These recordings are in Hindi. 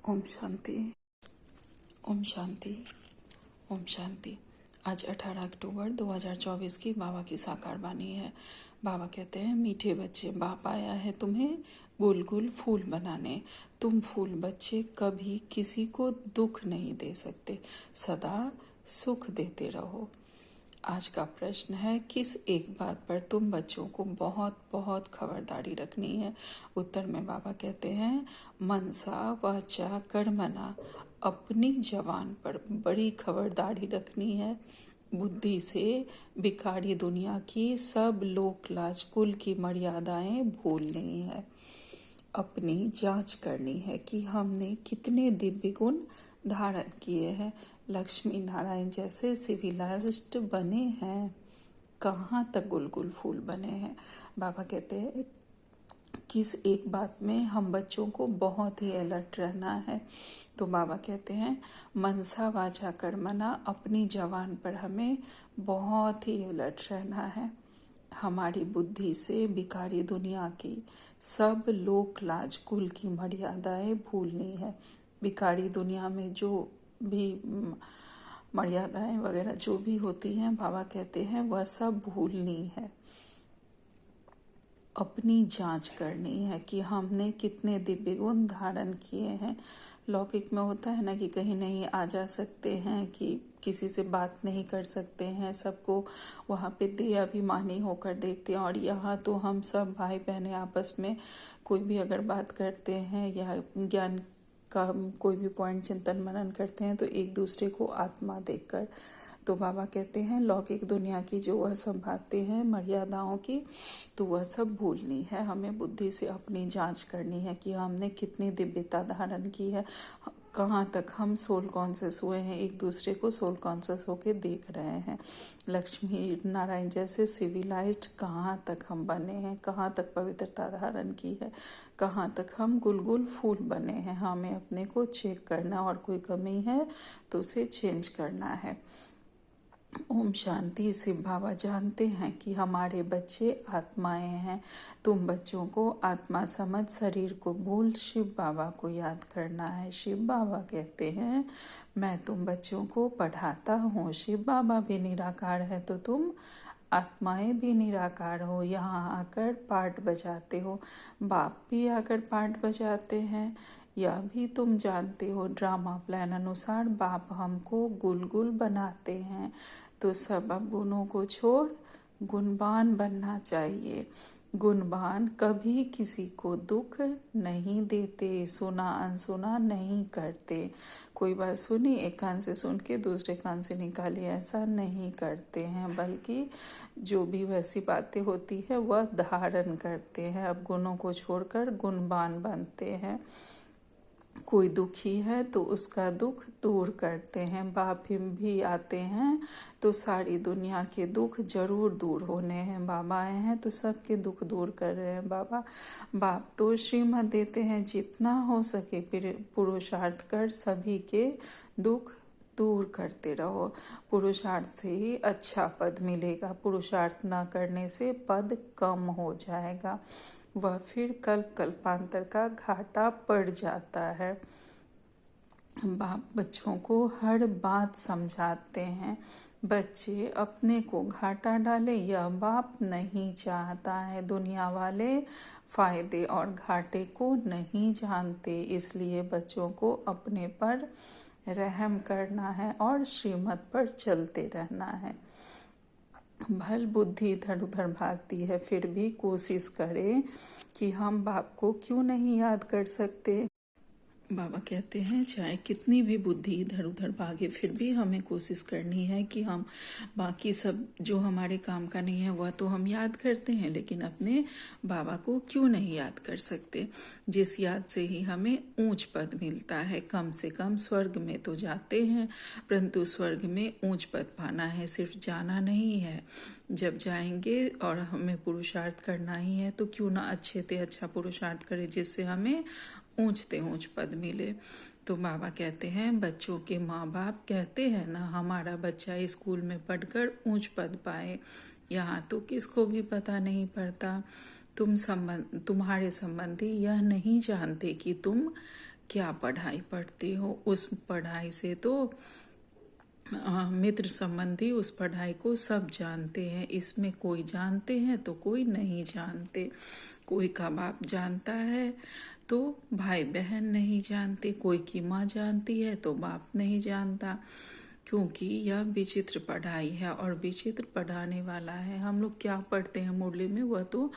ओम शांति। ओम शांति। ओम शांति। आज 18 अक्टूबर 2024 की बाबा की साकार वाणी है। बाबा कहते हैं, मीठे बच्चे, बाप आया है तुम्हें गुल गुल फूल बनाने। तुम फूल बच्चे कभी किसी को दुख नहीं दे सकते, सदा सुख देते रहो। आज का प्रश्न है, किस एक बात पर तुम बच्चों को बहुत बहुत खबरदारी रखनी है। उत्तर में बाबा कहते हैं, मनसा वाचा कर्मणा, अपनी जबान पर बड़ी खबरदारी रखनी है। बुद्धि से बिकारी दुनिया की सब लोक लाज कुल की मर्यादाएं भूलनी है। अपनी जांच करनी है कि हमने कितने दिव्य गुण धारण किए हैं, लक्ष्मी नारायण जैसे सिविलाइज्ड बने हैं, कहाँ तक गुलगुल फूल बने हैं। बाबा कहते हैं, किस एक बात में हम बच्चों को बहुत ही अलर्ट रहना है। तो बाबा कहते हैं, मनसा वाचा कर्मणा, अपनी जबान पर हमें बहुत ही अलर्ट रहना है। हमारी बुद्धि से बिकारी दुनिया की सब लोक लाज कुल की मर्यादाएं भूलनी है। बिकारी दुनिया में जो भी मर्यादाएं वगैरह जो भी होती हैं, बाबा कहते हैं वह सब भूलनी है। अपनी जांच करनी है कि हमने कितने दिव्य गुण धारण किए हैं। लौकिक में होता है ना कि कहीं नहीं आ जा सकते हैं, कि किसी से बात नहीं कर सकते हैं, सबको वहाँ पे अभिमानी होकर देखते हैं। और यहाँ तो हम सब भाई बहनें आपस में कोई भी अगर बात करते हैं या ज्ञान का कोई भी पॉइंट चिंतन मनन करते हैं तो एक दूसरे को आत्मा देखकर। तो बाबा कहते हैं, लौकिक दुनिया की जो वह सब बातें हैं मर्यादाओं की, तो वह सब भूलनी है। हमें बुद्धि से अपनी जांच करनी है कि हमने कितनी दिव्यता धारण की है, कहाँ तक हम सोल कॉन्शियस हुए हैं, एक दूसरे को सोल कॉन्शियस होके देख रहे हैं। लक्ष्मी नारायण जैसे सिविलाइज्ड कहाँ तक हम बने हैं, कहाँ तक पवित्रता धारण की है, कहाँ तक हम गुलगुल फूल बने हैं। हमें अपने को चेक करना, और कोई कमी है तो उसे चेंज करना है। ओम शांति। शिव बाबा जानते हैं कि हमारे बच्चे आत्माएं हैं। तुम बच्चों को आत्मा समझ शरीर को भूल शिव बाबा को याद करना है। शिव बाबा कहते हैं, मैं तुम बच्चों को पढ़ाता हूँ। शिव बाबा भी निराकार है तो तुम आत्माएं भी निराकार हो, यहाँ आकर पाठ बजाते हो। बाप भी आकर पाठ बजाते हैं, यह भी तुम जानते हो। ड्रामा प्लान अनुसार बाप हमको गुलगुल बनाते हैं। तो सब अब गुणों को छोड़ गुणवान बनना चाहिए। गुणवान कभी किसी को दुख नहीं देते, सुना अनसुना नहीं करते। कोई बात सुनी, एक कान से सुन के दूसरे कान से निकाली, ऐसा नहीं करते हैं, बल्कि जो भी वैसी बातें होती है वह धारण करते हैं। अब गुणों को छोड़कर गुणवान बनते हैं। कोई दुखी है तो उसका दुख दूर करते हैं। बाप भी आते हैं तो सारी दुनिया के दुख जरूर दूर होने हैं। बाबा आए हैं तो सबके दुख दूर कर रहे हैं बाबा। बाप तो श्रीमत देते हैं, जितना हो सके पुरुषार्थ कर सभी के दुख दूर करते रहो। पुरुषार्थ से ही अच्छा पद मिलेगा, पुरुषार्थ ना करने से पद कम हो जाएगा, वह फिर कल्पांतर का घाटा पड़ जाता है। बाप बच्चों को हर बात समझाते हैं। बच्चे अपने को घाटा डाले, यह बाप नहीं चाहता है। दुनिया वाले फायदे और घाटे को नहीं जानते, इसलिए बच्चों को अपने पर रहम करना है और श्रीमत पर चलते रहना है। भल बुद्धि इधर उधर भागती है, फिर भी कोशिश करें कि हम बाप को क्यों नहीं याद कर सकते। बाबा कहते हैं, चाहे कितनी भी बुद्धि इधर उधर भागे, फिर भी हमें कोशिश करनी है कि हम बाकी सब जो हमारे काम का नहीं है वह तो हम याद करते हैं, लेकिन अपने बाबा को क्यों नहीं याद कर सकते। जिस याद से ही हमें ऊंच पद मिलता है। कम से कम स्वर्ग में तो जाते हैं, परंतु स्वर्ग में ऊंच पद पाना है, सिर्फ जाना नहीं है। जब जाएंगे और हमें पुरुषार्थ करना ही है तो क्यों ना अच्छे से अच्छा पुरुषार्थ करें, जिससे हमें ऊंचते ऊंच पद मिले। तो बाबा कहते हैं, बच्चों के माँ बाप कहते हैं ना, हमारा बच्चा स्कूल में पढ़कर ऊंच पद पाए। यहाँ तो किसको भी पता नहीं पड़ता। तुम्हारे संबंधी यह नहीं जानते कि तुम क्या पढ़ाई पढ़ते हो, उस पढ़ाई से तो मित्र संबंधी उस पढ़ाई को सब जानते हैं। इसमें कोई जानते हैं तो कोई नहीं जानते। कोई का बाप जानता है तो भाई बहन नहीं जानते, कोई की माँ जानती है तो बाप नहीं जानता, क्योंकि यह विचित्र पढ़ाई है और विचित्र पढ़ाने वाला है। हम लोग क्या पढ़ते हैं मुरली में, वह तो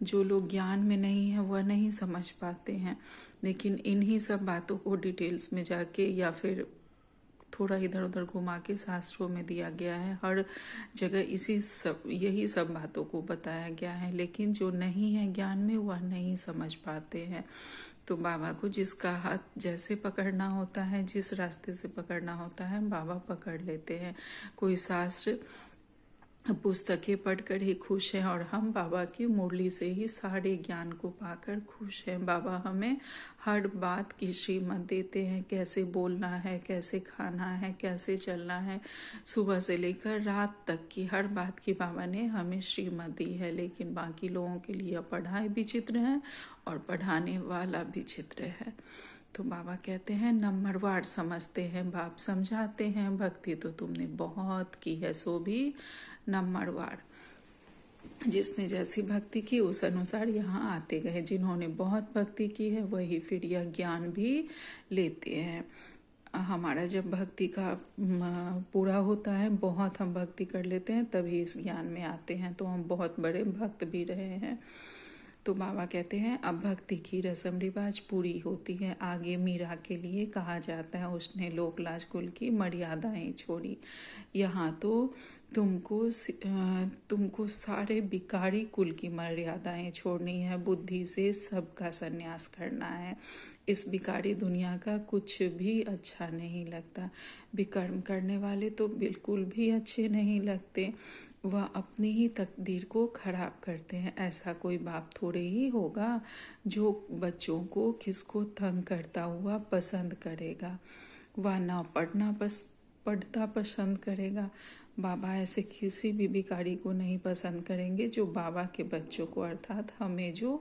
जो लोग ज्ञान में नहीं है वह नहीं समझ पाते हैं, लेकिन इन्हीं सब बातों को डिटेल्स में जाके या फिर थोड़ा इधर उधर घुमा के शास्त्रों में दिया गया है। हर जगह यही सब बातों को बताया गया है, लेकिन जो नहीं है ज्ञान में वह नहीं समझ पाते हैं। तो बाबा को जिसका हाथ जैसे पकड़ना होता है, जिस रास्ते से पकड़ना होता है, बाबा पकड़ लेते हैं। कोई शास्त्र पुस्तकें पढ़कर ही खुश हैं और हम बाबा की मुरली से ही सारे ज्ञान को पाकर खुश हैं। बाबा हमें हर बात की श्रीमत देते हैं, कैसे बोलना है, कैसे खाना है, कैसे चलना है, सुबह से लेकर रात तक की हर बात की बाबा ने हमें श्रीमत दी है। लेकिन बाकी लोगों के लिए पढ़ाई विचित्र है और पढ़ाने वाला विचित्र है। तो बाबा कहते हैं नंबरवार समझते हैं, बाप समझाते हैं भक्ति तो तुमने बहुत की है, सो भी नंबरवार। जिसने जैसी भक्ति की उस अनुसार यहाँ आते गए। जिन्होंने बहुत भक्ति की है वही फिर यह ज्ञान भी लेते हैं। हमारा जब भक्ति का पूरा होता है, बहुत हम भक्ति कर लेते हैं, तभी इस ज्ञान में आते हैं। तो हम बहुत बड़े भक्त भी रहे हैं। तो बाबा कहते हैं अब भक्ति की रस्म रिवाज पूरी होती है। आगे मीरा के लिए कहा जाता है उसने लोकलाज कुल की मर्यादाएं छोड़ी। यहाँ तो तुमको सारे बिकारी कुल की मर्यादाएं छोड़नी है, बुद्धि से सबका संन्यास करना है। इस बिकारी दुनिया का कुछ भी अच्छा नहीं लगता। विकर्म करने वाले तो बिल्कुल भी अच्छे नहीं लगते, वह अपनी ही तकदीर को खराब करते हैं। ऐसा कोई बाप थोड़े ही होगा जो बच्चों को किसको तंग करता हुआ पसंद करेगा। वह ना पढ़ता पसंद करेगा। बाबा ऐसे किसी भी भिखारी को नहीं पसंद करेंगे जो बाबा के बच्चों को अर्थात हमें जो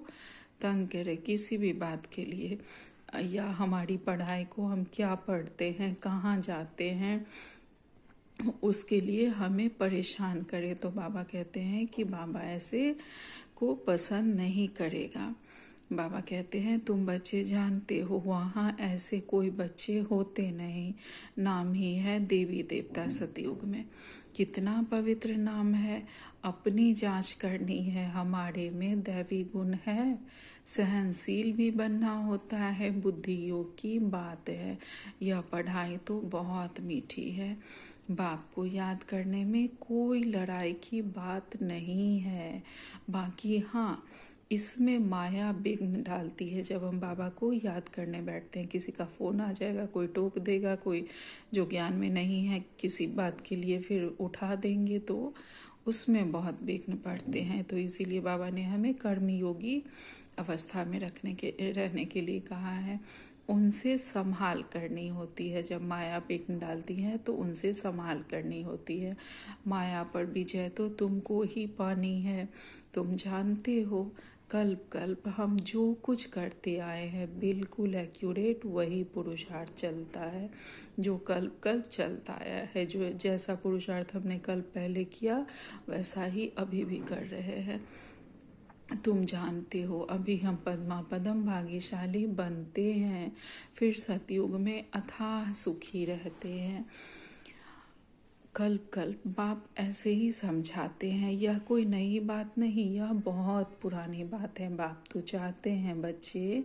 तंग करे किसी भी बात के लिए, या हमारी पढ़ाई को हम क्या पढ़ते हैं, कहाँ जाते हैं, उसके लिए हमें परेशान करे। तो बाबा कहते हैं कि बाबा ऐसे को पसंद नहीं करेगा। बाबा कहते हैं तुम बच्चे जानते हो वहाँ ऐसे कोई बच्चे होते नहीं। नाम ही है देवी देवता सतयुग में। कितना पवित्र नाम है। अपनी जांच करनी है, हमारे में दैवी गुण है। सहनशील भी बनना होता है, बुद्धि योग की बात है। यह पढ़ाई तो बहुत मीठी है। बाप को याद करने में कोई लड़ाई की बात नहीं है। बाकी हाँ, इसमें माया विघ्न डालती है। जब हम बाबा को याद करने बैठते हैं, किसी का फ़ोन आ जाएगा, कोई टोक देगा, कोई जो ज्ञान में नहीं है किसी बात के लिए फिर उठा देंगे, तो उसमें बहुत विघ्न पड़ते हैं। तो इसीलिए बाबा ने हमें कर्मयोगी अवस्था में रहने के लिए कहा है। उनसे संभाल करनी होती है। जब माया विघ्न डालती है तो उनसे संभाल करनी होती है। माया पर विजय तो तुमको ही पानी है। तुम जानते हो कल्प कल्प हम जो कुछ करते आए हैं बिल्कुल एक्यूरेट वही पुरुषार्थ चलता है जो कल्प कल्प चलता आया है। जो जैसा पुरुषार्थ हमने कल्प पहले किया वैसा ही अभी भी कर रहे हैं। तुम जानते हो अभी हम पद्मा पदम भाग्यशाली बनते हैं, फिर सतयुग में अथाह सुखी रहते हैं। कल्प कल्प बाप ऐसे ही समझाते हैं। यह कोई नई बात नहीं, यह बहुत पुरानी बात है। बाप तो चाहते हैं बच्चे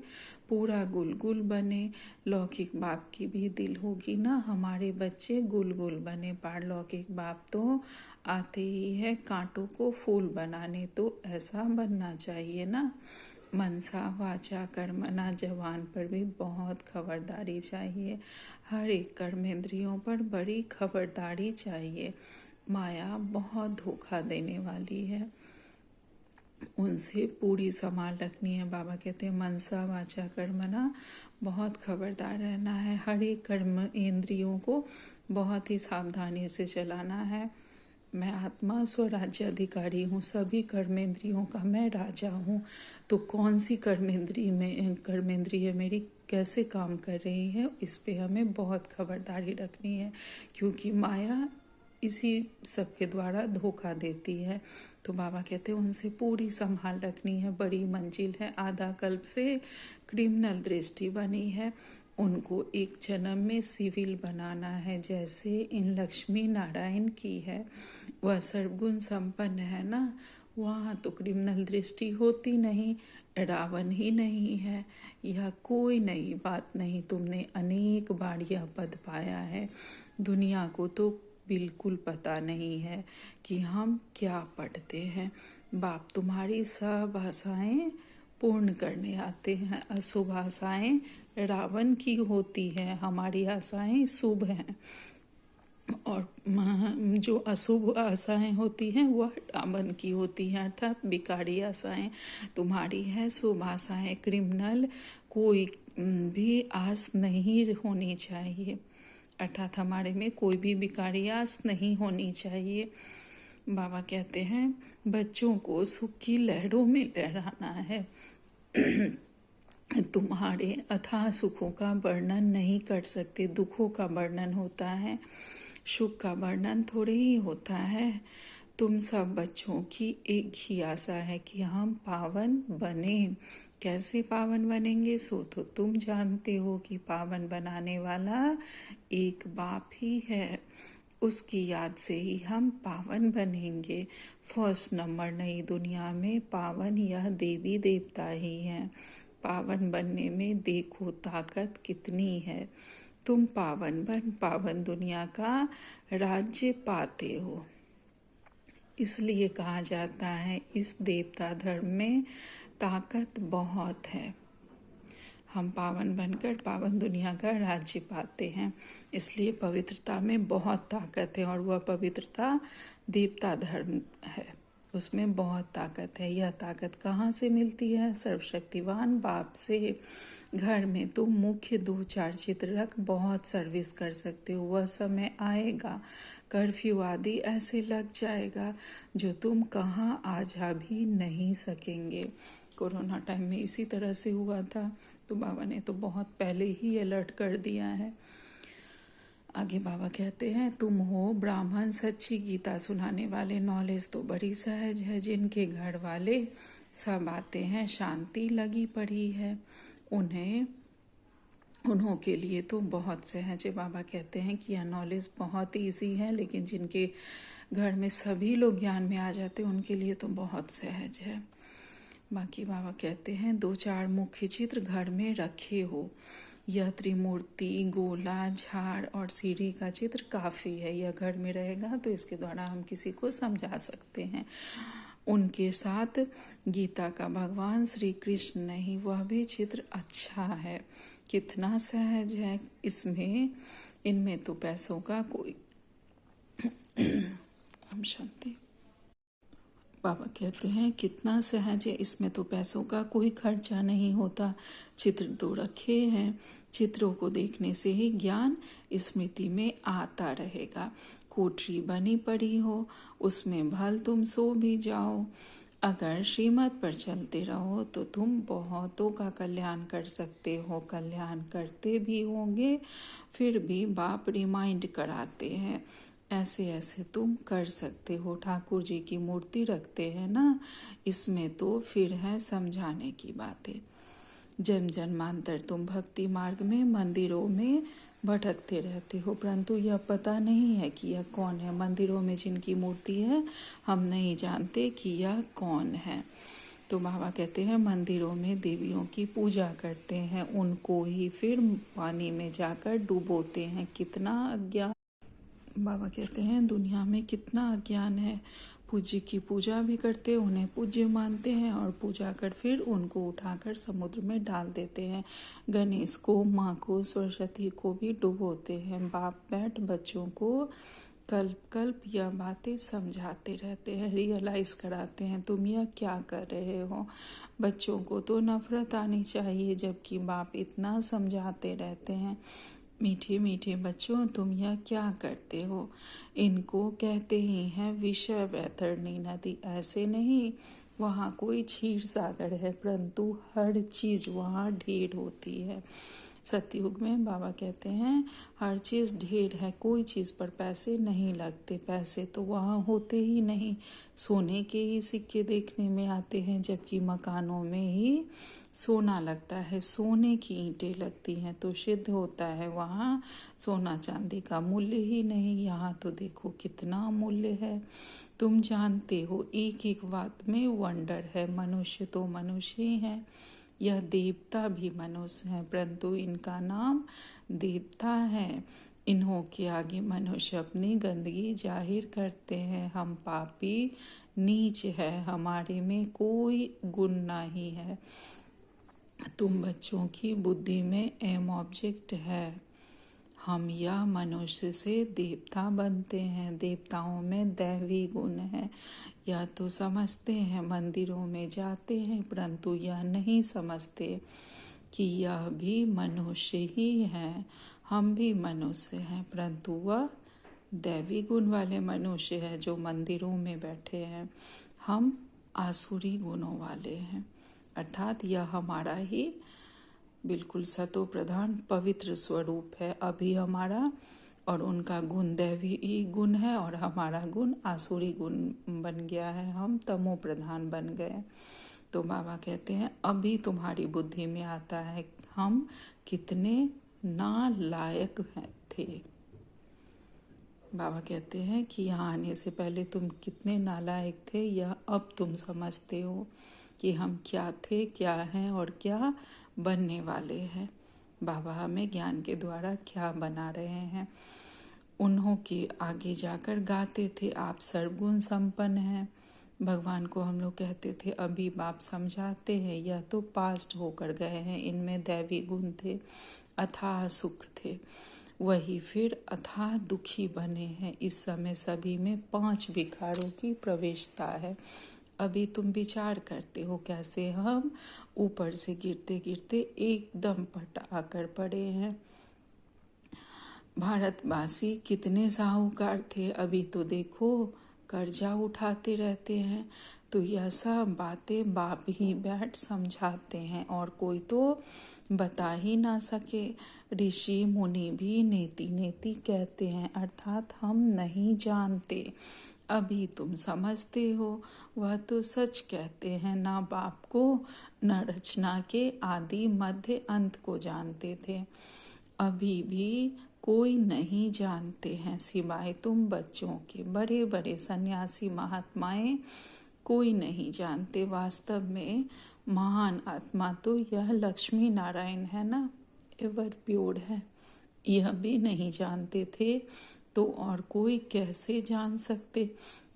पूरा गुलगुल बने। लौकिक बाप की भी दिल होगी ना हमारे बच्चे गुलगुल बने। पारलौकिक बाप तो आते ही है कांटों को फूल बनाने, तो ऐसा बनना चाहिए ना। मनसा वाचा कर्मणा जवान पर भी बहुत खबरदारी चाहिए। हर एक कर्मेंद्रियों पर बड़ी खबरदारी चाहिए। माया बहुत धोखा देने वाली है, उनसे पूरी संभाल रखनी है। बाबा कहते हैं मनसा वाचा कर्मणा बहुत खबरदार रहना है। हर एक कर्म इंद्रियों को बहुत ही सावधानी से चलाना है। मैं आत्मा स्वराज्य अधिकारी हूँ, सभी कर्मेंद्रियों का मैं राजा हूँ। तो कौन सी कर्मेंद्रिय मेरी कैसे काम कर रही है, इस पे हमें बहुत खबरदारी रखनी है, क्योंकि माया इसी सब के द्वारा धोखा देती है। तो बाबा कहते हैं उनसे पूरी संभाल रखनी है। बड़ी मंजिल है, आधा कल्प से क्रिमिनल दृष्टि बनी है, उनको एक जन्म में सिविल बनाना है, जैसे इन लक्ष्मी नारायण की है। वह सर्वगुण संपन्न है ना, वहाँ तो क्रिमिनल दृष्टि होती नहीं, रावण ही नहीं है। यह कोई नई बात नहीं, तुमने अनेक बार यह पद पाया है। दुनिया को तो बिल्कुल पता नहीं है कि हम क्या पढ़ते हैं। बाप तुम्हारी सब आशाएं पूर्ण करने आते हैं। अशुभ आशाएं रावण की होती है, हमारी आशाएं शुभ हैं, और जो अशुभ आशाएं होती हैं वह रावण की होती हैं, अर्थात बिकारी आशाएं तुम्हारी है। शुभ आशाएं क्रिमिनल कोई भी आस नहीं होनी चाहिए, अर्थात हमारे में कोई भी बिकारी आस नहीं होनी चाहिए। बाबा कहते हैं बच्चों को सुख की लहरों में लहराना है। तुम्हारे अथाह सुखों का वर्णन नहीं कर सकते, दुखों का वर्णन होता है, सुख का वर्णन थोड़े ही होता है। तुम सब बच्चों की एक ही आशा है कि हम पावन बने। कैसे पावन बनेंगे सो तो तुम जानते हो कि पावन बनाने वाला एक बाप ही है, उसकी याद से ही हम पावन बनेंगे। फर्स्ट नंबर नई दुनिया में पावन यह देवी देवता ही हैं। पावन बनने में देखो ताकत कितनी है। तुम पावन बन पावन दुनिया का राज्य पाते हो। इसलिए कहा जाता है इस देवता धर्म में ताकत बहुत है। हम पावन बनकर पावन दुनिया का राज्य पाते हैं, इसलिए पवित्रता में बहुत ताकत है, और वह पवित्रता देवता धर्म है, उसमें बहुत ताकत है। यह ताकत कहाँ से मिलती है? सर्वशक्तिवान बाप से। घर में तुम मुख्य 2-4 चित्र रख बहुत सर्विस कर सकते हो। वह समय आएगा, कर्फ्यू आदि ऐसे लग जाएगा जो तुम कहाँ आ जा भी नहीं सकेंगे। कोरोना टाइम में इसी तरह से हुआ था, तो बाबा ने तो बहुत पहले ही अलर्ट कर दिया है। आगे बाबा कहते हैं तुम हो ब्राह्मण सच्ची गीता सुनाने वाले। नॉलेज तो बड़ी सहज है, जिनके घर वाले सब आते हैं शांति लगी पड़ी है, उन्हों के लिए तो बहुत सहज है। बाबा कहते हैं कि यह नॉलेज बहुत ईजी है, लेकिन जिनके घर में सभी लोग ज्ञान में आ जाते हैं उनके लिए तो बहुत सहज है। बाकी बाबा कहते हैं 2-4 मुख्य चित्र घर में रखे हो। यह त्रिमूर्ति, गोला, झाड़ और सीढ़ी का चित्र काफ़ी है। यह घर में रहेगा तो इसके द्वारा हम किसी को समझा सकते हैं। उनके साथ गीता का भगवान श्री कृष्ण नहीं, वह भी चित्र अच्छा है। कितना सहज है इसमें, इनमें तो पैसों का कोई हम शांति। बाबा कहते हैं कितना सहज है, इसमें तो पैसों का कोई खर्चा नहीं होता। चित्र तो रखे हैं, चित्रों को देखने से ही ज्ञान स्मृति में आता रहेगा। कोठरी बनी पड़ी हो, उसमें भल तुम सो भी जाओ। अगर श्रीमत पर चलते रहो तो तुम बहुतों का कल्याण कर सकते हो, कल्याण करते भी होंगे। फिर भी बाप रिमाइंड कराते हैं ऐसे ऐसे तुम कर सकते हो। ठाकुर जी की मूर्ति रखते हैं ना, इसमें तो फिर है समझाने की बातें। जन्म जन्मांतर तुम भक्ति मार्ग में मंदिरों में भटकते रहते हो, परंतु यह पता नहीं है कि यह कौन है। मंदिरों में जिनकी मूर्ति है हम नहीं जानते कि यह कौन है। तो बाबा कहते हैं मंदिरों में देवियों की पूजा करते हैं, उनको ही फिर पानी में जाकर डुबोते हैं। कितना अज्ञान। बाबा कहते हैं दुनिया में कितना अज्ञान है। पूज्य की पूजा भी करते, उन्हें पूज्य मानते हैं और पूजा कर फिर उनको उठाकर समुद्र में डाल देते हैं। गणेश को, माँ को, सरस्वती को भी डुबोते हैं। बाप बैठ बच्चों को कल्प कल्प यह बातें समझाते रहते हैं, रियलाइज कराते हैं तुम यह क्या कर रहे हो। बच्चों को तो नफरत आनी चाहिए, जबकि बाप इतना समझाते रहते हैं। मीठे मीठे बच्चों, तुम यह क्या करते हो? इनको कहते ही हैं विषय वैतरणी नदी। ऐसे नहीं, वहाँ कोई क्षीर सागर है, परंतु हर चीज वहाँ ढेर होती है। सतयुग में बाबा कहते हैं हर चीज़ ढेर है, कोई चीज़ पर पैसे नहीं लगते। पैसे तो वहाँ होते ही नहीं, सोने के ही सिक्के देखने में आते हैं, जबकि मकानों में ही सोना लगता है, सोने की ईंटें लगती हैं, तो सिद्ध होता है वहाँ सोना चांदी का मूल्य ही नहीं। यहाँ तो देखो कितना मूल्य है। तुम जानते हो एक एक बात में वंडर है। मनुष्य तो मनुष्य ही है, यह देवता भी मनुष्य हैं, परंतु इनका नाम देवता है। इन्हों के आगे मनुष्य अपनी गंदगी जाहिर करते हैं। हम पापी नीच है, हमारे में कोई गुण नहीं है। तुम बच्चों की बुद्धि में एम ऑब्जेक्ट है। हम या मनुष्य से देवता बनते हैं। देवताओं में दैवी गुण है। यह तो समझते हैं, मंदिरों में जाते हैं, परंतु यह नहीं समझते कि यह भी मनुष्य ही है। हम भी मनुष्य हैं, परंतु वह दैवी गुण वाले मनुष्य है जो मंदिरों में बैठे हैं। हम आसुरी गुणों वाले हैं, अर्थात यह हमारा ही बिल्कुल सतो प्रधान पवित्र स्वरूप है। अभी हमारा और उनका गुण दैवी गुण है और हमारा गुण आसुरी गुण बन गया है, हम तमो प्रधान बन गए। तो बाबा कहते हैं अभी तुम्हारी बुद्धि में आता है हम कितने नालायक थे। बाबा कहते हैं कि यहाँ आने से पहले तुम कितने नालायक थे, यह अब तुम समझते हो कि हम क्या थे, क्या हैं और क्या बनने वाले हैं। बाबा हमें ज्ञान के द्वारा क्या बना रहे हैं। उन्हों के आगे जाकर गाते थे आप सर्वगुण संपन्न हैं। भगवान को हम लोग कहते थे अभी बाप समझाते हैं, यह तो पास्ट होकर गए हैं। इनमें दैवी गुण थे, अथाह सुख थे, वही फिर अथाह दुखी बने हैं। इस समय सभी में 5 विकारों की प्रवेशता है। अभी तुम विचार करते हो कैसे हम ऊपर से गिरते गिरते एकदम पटा कर पड़े हैं। भारतवासी कितने साहूकार थे, अभी तो देखो कर्जा उठाते रहते हैं। तो यह सब बातें बाप ही बैठ समझाते हैं और कोई तो बता ही ना सके। ऋषि मुनि भी नेति नेति कहते हैं, अर्थात हम नहीं जानते। अभी तुम समझते हो, वह तो सच कहते हैं। ना बाप को न रचना के आदि मध्य अंत को जानते थे। अभी भी कोई नहीं जानते हैं सिवाय तुम बच्चों के। बड़े बड़े सन्यासी महात्माएं कोई नहीं जानते। वास्तव में महान आत्मा तो यह लक्ष्मी नारायण है ना, एवर प्योर है, यह भी नहीं जानते थे तो और कोई कैसे जान सकते।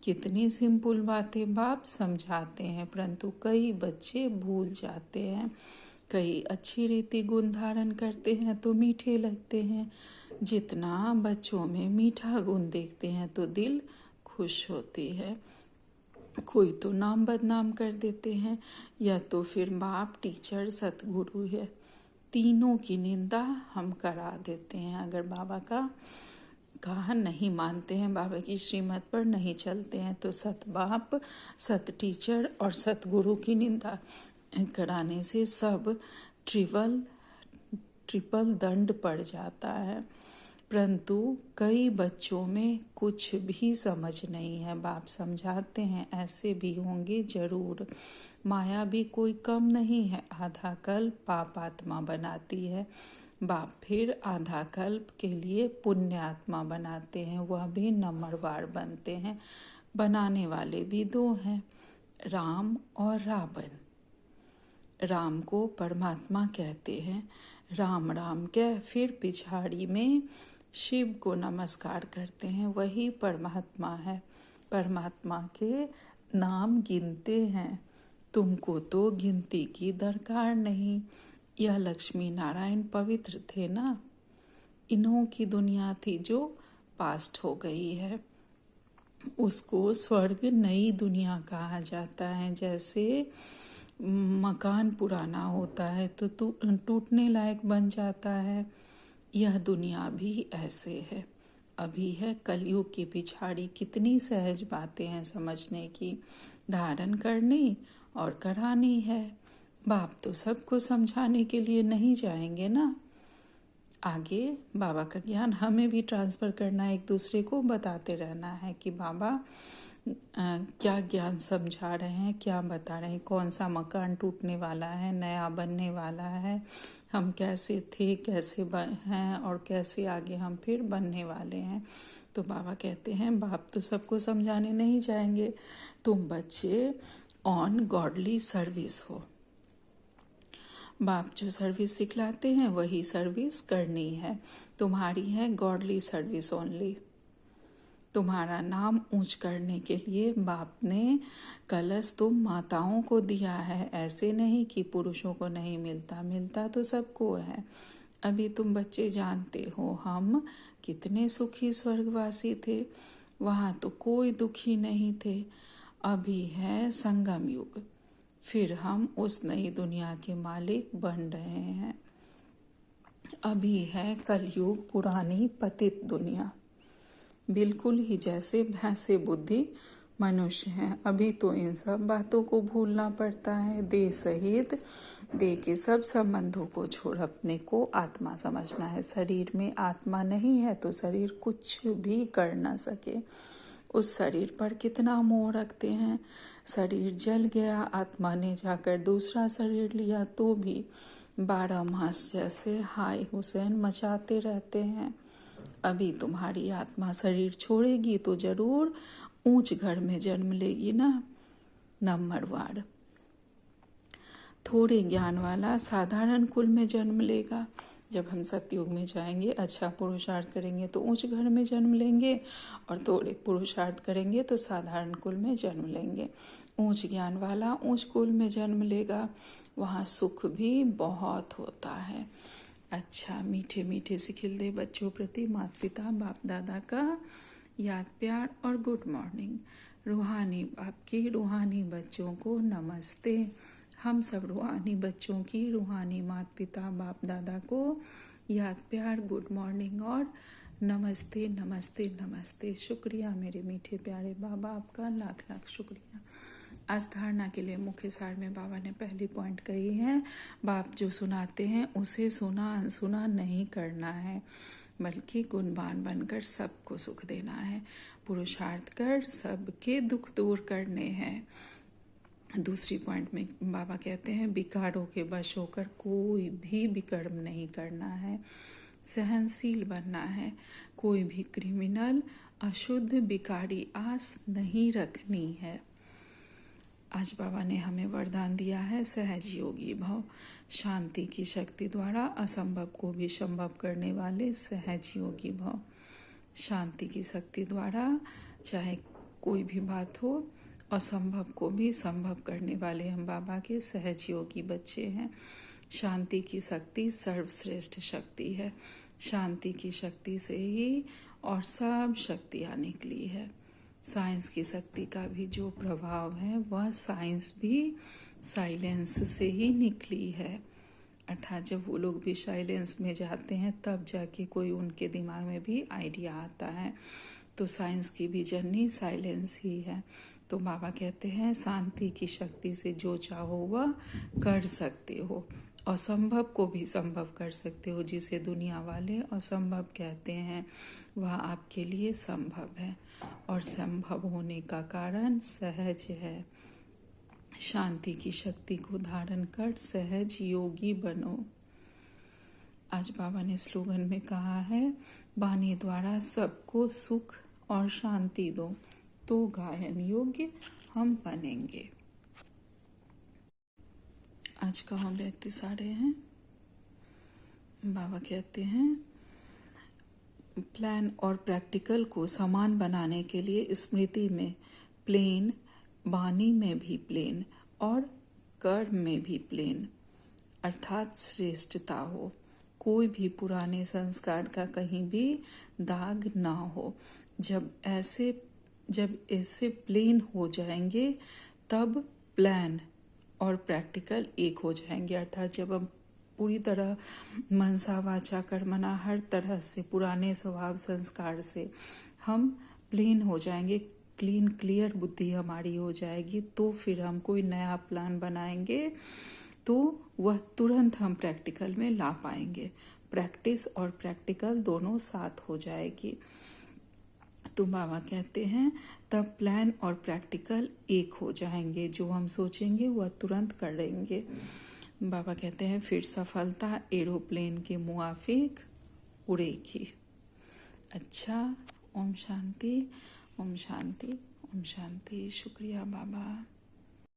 कितनी सिंपल बातें बाप समझाते हैं, परंतु कई बच्चे भूल जाते हैं। कई अच्छी रीति गुण धारण करते हैं तो मीठे लगते हैं। जितना बच्चों में मीठा गुण देखते हैं तो दिल खुश होती है। कोई तो नाम बदनाम कर देते हैं, या तो फिर बाप टीचर सतगुरु है, तीनों की निंदा हम करा देते हैं। अगर बाबा का कहा नहीं मानते हैं, बाबा की श्रीमत पर नहीं चलते हैं, तो सत बाप, सत टीचर और सतगुरु की निंदा कराने से सब ट्रिपल दंड पड़ जाता है। परंतु कई बच्चों में कुछ भी समझ नहीं है। बाप समझाते हैं ऐसे भी होंगे जरूर। माया भी कोई कम नहीं है, आधा कल्प पाप आत्मा बनाती है। बाप फिर आधा कल्प के लिए पुण्य आत्मा बनाते हैं, वह भी नंबरवार बनते हैं। बनाने वाले भी 2 हैं, राम और रावण। राम को परमात्मा कहते हैं, राम राम कह फिर पिछाड़ी में शिव को नमस्कार करते हैं, वही परमात्मा है। परमात्मा के नाम गिनते हैं, तुमको तो गिनती की दरकार नहीं। यह लक्ष्मी नारायण पवित्र थे ना, इन्हों की दुनिया थी जो पास्ट हो गई है, उसको स्वर्ग नई दुनिया कहा जाता है। जैसे मकान पुराना होता है तो टूटने लायक बन जाता है, यह दुनिया भी ऐसे है। अभी है कलयुग की पिछाड़ी, कितनी सहज बातें हैं समझने की, धारण करनी और करानी है। बाप तो सबको समझाने के लिए नहीं जाएंगे ना। आगे बाबा का ज्ञान हमें भी ट्रांसफ़र करना है, एक दूसरे को बताते रहना है कि बाबा क्या ज्ञान समझा रहे हैं, क्या बता रहे हैं, कौन सा मकान टूटने वाला है, नया बनने वाला है, हम कैसे थे, कैसे हैं और कैसे आगे हम फिर बनने वाले हैं। तो बाबा कहते हैं बाप तो सबको समझाने नहीं जाएंगे, तुम बच्चे ऑन गॉडली सर्विस हो। बाप जो सर्विस सिखलाते हैं वही सर्विस करनी है। तुम्हारी है गॉडली सर्विस ओनली। तुम्हारा नाम ऊंच करने के लिए बाप ने कलश तुम माताओं को दिया है। ऐसे नहीं कि पुरुषों को नहीं मिलता, मिलता तो सबको है। अभी तुम बच्चे जानते हो हम कितने सुखी स्वर्गवासी थे, वहाँ तो कोई दुखी नहीं थे। अभी है संगम युग, फिर हम उस नई दुनिया के मालिक बन रहे हैं। अभी है कलयुग, पुरानी पतित दुनिया, बिल्कुल ही जैसे भैंसे बुद्धि मनुष्य हैं। अभी तो इन सब बातों को भूलना पड़ता है। देह सहित देह के सब संबंधों को छोड़ अपने को आत्मा समझना है। शरीर में आत्मा नहीं है तो शरीर कुछ भी कर ना सके। उस शरीर पर कितना मोह रखते हैं। शरीर जल गया, आत्मा ने जाकर दूसरा शरीर लिया तो भी 12 मास जैसे हाय हुसैन मचाते रहते हैं। अभी तुम्हारी आत्मा शरीर छोड़ेगी तो जरूर ऊंच घर में जन्म लेगी ना, नंबरवार। थोड़े ज्ञान वाला साधारण कुल में जन्म लेगा। जब हम सतयुग में जाएंगे, अच्छा पुरुषार्थ करेंगे तो ऊंच घर में जन्म लेंगे, और थोड़े पुरुषार्थ करेंगे तो साधारण कुल में जन्म लेंगे। ऊंच ज्ञान वाला ऊंच कुल में जन्म लेगा, वहाँ सुख भी बहुत होता है। अच्छा, मीठे मीठे से खिलते बच्चों प्रति माता पिता बाप दादा का याद प्यार और गुड मॉर्निंग। रूहानी बाप की रूहानी बच्चों को नमस्ते। हम सब रूहानी बच्चों की रूहानी माता पिता बाप दादा को याद प्यार, गुड मॉर्निंग और नमस्ते नमस्ते नमस्ते। शुक्रिया मेरे मीठे प्यारे बाबा, आपका लाख लाख शुक्रिया। आज धारणा के लिए मुख्य सार में बाबा ने पहली पॉइंट कही है, बाप जो सुनाते हैं उसे सुना अनसुना नहीं करना है, बल्कि गुणवान बनकर सबको सुख देना है। पुरुषार्थ कर सबके दुख दूर करने हैं। दूसरी पॉइंट में बाबा कहते हैं विकारों के वश होकर कोई भी विकर्म नहीं करना है, सहनशील बनना है। कोई भी क्रिमिनल अशुद्ध विकारी आस नहीं रखनी है। आज बाबा ने हमें वरदान दिया है सहज योगी भव। शांति की शक्ति द्वारा असंभव को भी संभव करने वाले सहज योगी भव। शांति की शक्ति द्वारा चाहे कोई भी बात हो, असंभव को भी संभव करने वाले हम बाबा के सहज योगी बच्चे हैं। शांति की शक्ति सर्वश्रेष्ठ शक्ति है। शांति की शक्ति से ही और सब शक्तियाँ निकली है। साइंस की शक्ति का भी जो प्रभाव है वह साइंस भी साइलेंस से ही निकली है। अर्थात जब वो लोग भी साइलेंस में जाते हैं तब जाके कोई उनके दिमाग में भी आइडिया आता है। तो साइंस की भी जननी साइलेंस ही है। तो बाबा कहते हैं शांति की शक्ति से जो चाहो वह कर सकते हो, असंभव को भी संभव कर सकते हो। जिसे दुनिया वाले असंभव कहते हैं वह आपके लिए संभव है, और संभव होने का कारण सहज है। शांति की शक्ति को धारण कर सहज योगी बनो। आज बाबा ने स्लोगन में कहा है, वाणी द्वारा सबको सुख और शांति दो तो गायन योग्य हम बनेंगे। आज का हम व्यक्ति सारे हैं। बाबा कहते हैं प्लान और प्रैक्टिकल को समान बनाने के लिए स्मृति में प्लेन, वाणी में भी प्लेन और कर्म में भी प्लेन, अर्थात श्रेष्ठता हो। कोई भी पुराने संस्कार का कहीं भी दाग ना हो। जब ऐसे प्लेन हो जाएंगे तब प्लान और प्रैक्टिकल एक हो जाएंगे। अर्थात जब हम पूरी तरह मनसा वाचा कर्मणा हर तरह से पुराने स्वभाव संस्कार से हम प्लेन हो जाएंगे, क्लीन क्लियर बुद्धि हमारी हो जाएगी, तो फिर हम कोई नया प्लान बनाएंगे तो वह तुरंत हम प्रैक्टिकल में ला पाएंगे। प्रैक्टिस और प्रैक्टिकल दोनों साथ हो जाएगी। तो बाबा कहते हैं तब प्लान और प्रैक्टिकल एक हो जाएंगे, जो हम सोचेंगे वह तुरंत कर लेंगे। बाबा कहते हैं फिर सफलता एरोप्लेन के मुआफिक उड़ेगी। अच्छा, ओम शांति, ओम शांति, ओम शांति। शुक्रिया बाबा।